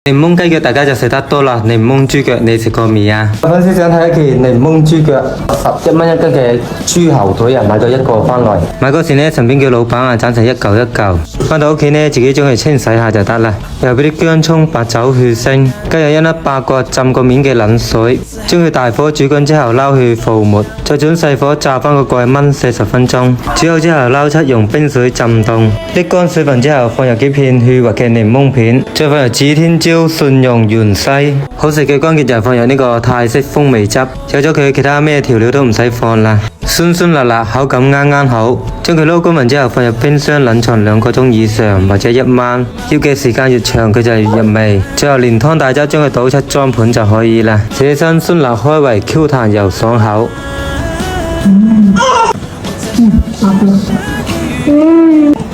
檸檬雞腳大家就食得多啦，檸檬豬腳你食過未啊？我先想睇一期檸檬豬腳11蚊一斤嘅豬後腿啊，買咗一個翻嚟。買嗰時呢，順便叫老闆啊斬成一嚿一嚿，翻到屋企呢，自己將佢清洗下就得啦。又俾啲薑葱、白酒去腥，加入一粒八角浸過面嘅冷水，將佢大火煮滾之後撈去泡沫，再轉細火炸翻個蓋燜40分鐘。煮好之後撈出，用冰水浸凍，瀝乾水分之後放入幾片去核嘅檸檬片，再放入指天椒、蒜蓉、芫茜。好食嘅關鍵就係放入呢個泰式風味汁，有咗佢其他咩調料都唔使放啦，酸酸辣辣，口感啱啱好。將佢撈乾勻之後放入冰箱冷藏2個鐘以上或者1晚，要嘅時間越長佢就越入味。最後連湯帶汁將佢倒出裝盤就可以啦。食起身酸辣開胃，Q 彈又爽口。好的。